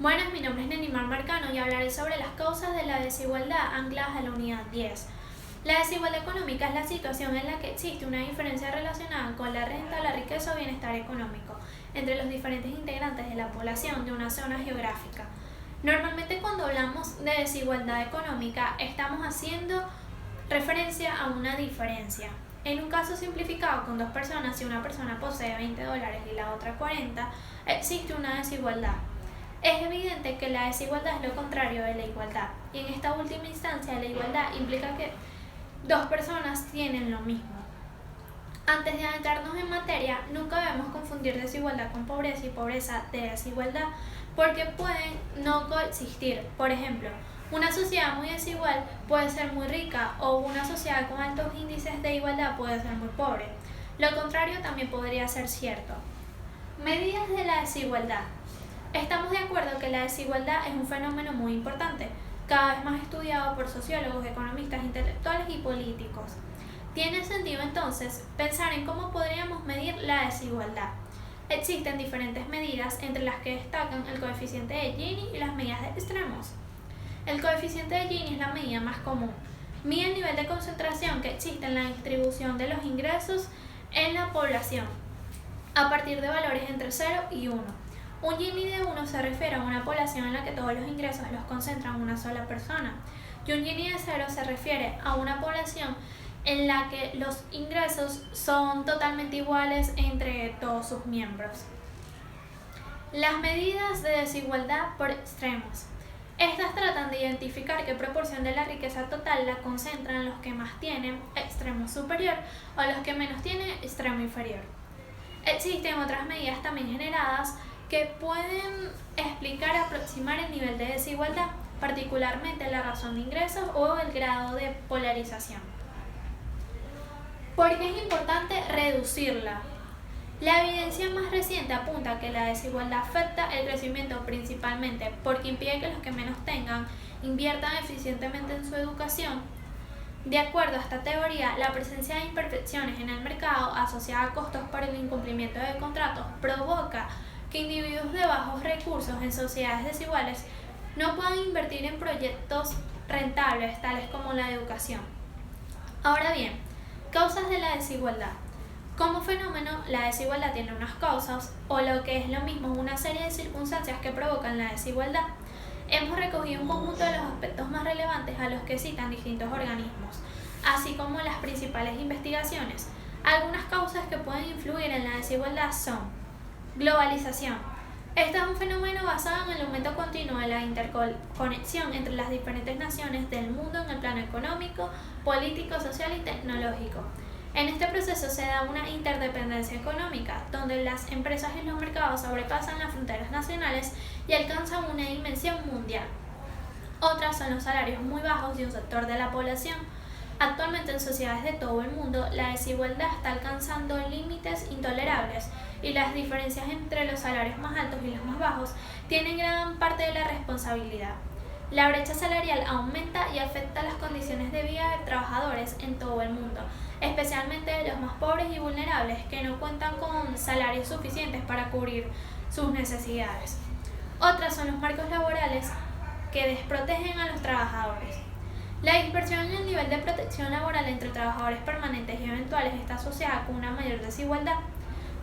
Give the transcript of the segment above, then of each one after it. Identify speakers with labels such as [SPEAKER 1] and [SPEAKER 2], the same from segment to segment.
[SPEAKER 1] Buenas, mi nombre es Nenimar Marcano y hablaré sobre las causas de la desigualdad ancladas a la unidad 10. La desigualdad económica es la situación en la que existe una diferencia relacionada con la renta, la riqueza o bienestar económico entre los diferentes integrantes de la población de una zona geográfica. Normalmente cuando hablamos de desigualdad económica estamos haciendo referencia a una diferencia. En un caso simplificado con dos personas, si una persona posee $20 y la otra 40, existe una desigualdad. Es evidente que la desigualdad es lo contrario de la igualdad, y en esta última instancia la igualdad implica que dos personas tienen lo mismo. Antes de adentrarnos en materia, nunca debemos confundir desigualdad con pobreza y pobreza de desigualdad, porque pueden no coexistir. Por ejemplo, una sociedad muy desigual puede ser muy rica o una sociedad con altos índices de igualdad puede ser muy pobre. Lo contrario también podría ser cierto. Medidas de la desigualdad. Estamos de acuerdo que la desigualdad es un fenómeno muy importante, cada vez más estudiado por sociólogos, economistas, intelectuales y políticos. Tiene sentido entonces pensar en cómo podríamos medir la desigualdad. Existen diferentes medidas, entre las que destacan el coeficiente de Gini y las medidas de extremos. El coeficiente de Gini es la medida más común. Mide el nivel de concentración que existe en la distribución de los ingresos en la población, a partir de valores entre 0 y 1. Un Gini de 1 se refiere a una población en la que todos los ingresos los concentran una sola persona, y un Gini de 0 se refiere a una población en la que los ingresos son totalmente iguales entre todos sus miembros. Las medidas de desigualdad por extremos. Estas tratan de identificar qué proporción de la riqueza total la concentran los que más tienen, extremo superior, o los que menos tienen, extremo inferior. Existen otras medidas también generadas que pueden explicar, aproximar el nivel de desigualdad, particularmente la razón de ingresos o el grado de polarización. ¿Por qué es importante reducirla? La evidencia más reciente apunta a que la desigualdad afecta el crecimiento principalmente porque impide que los que menos tengan inviertan eficientemente en su educación. De acuerdo a esta teoría, la presencia de imperfecciones en el mercado asociada a costos por el incumplimiento de contratos provoca que individuos de bajos recursos en sociedades desiguales no puedan invertir en proyectos rentables tales como la educación. Ahora bien, causas de la desigualdad. Como fenómeno, la desigualdad tiene unas causas, o lo que es lo mismo, una serie de circunstancias que provocan la desigualdad. Hemos recogido un conjunto de los aspectos más relevantes a los que citan distintos organismos, así como las principales investigaciones. Algunas causas que pueden influir en la desigualdad son: globalización. Este es un fenómeno basado en el aumento continuo de la interconexión entre las diferentes naciones del mundo en el plano económico, político, social y tecnológico. En este proceso se da una interdependencia económica, donde las empresas y los mercados sobrepasan las fronteras nacionales y alcanzan una dimensión mundial. Otras son los salarios muy bajos de un sector de la población. Actualmente en sociedades de todo el mundo, la desigualdad está alcanzando límites intolerables y las diferencias entre los salarios más altos y los más bajos tienen gran parte de la responsabilidad. La brecha salarial aumenta y afecta las condiciones de vida de trabajadores en todo el mundo, especialmente de los más pobres y vulnerables que no cuentan con salarios suficientes para cubrir sus necesidades. Otras son los marcos laborales que desprotegen a los trabajadores. La dispersión en el nivel de protección laboral entre trabajadores permanentes y eventuales está asociada con una mayor desigualdad.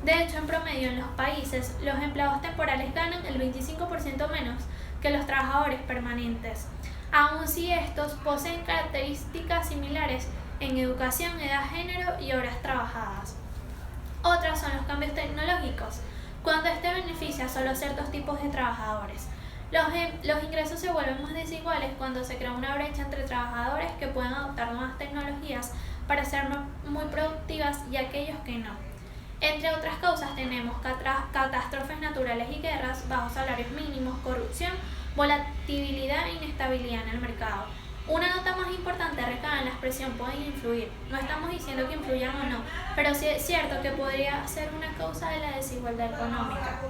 [SPEAKER 1] De hecho, en promedio en los países, los empleados temporales ganan el 25% menos que los trabajadores permanentes, aun si estos poseen características similares en educación, edad, género y horas trabajadas. Otras son los cambios tecnológicos, cuando este beneficia solo a ciertos tipos de trabajadores. Los ingresos se vuelven más desiguales cuando se crea una brecha entre trabajadores que pueden adoptar nuevas tecnologías para ser muy productivas y aquellos que no. Entre otras causas tenemos catástrofes naturales y guerras, bajos salarios mínimos, corrupción, volatilidad e inestabilidad en el mercado. Una nota más importante recae en la expresión pueden influir. No estamos diciendo que influyan o no, pero sí es cierto que podría ser una causa de la desigualdad económica.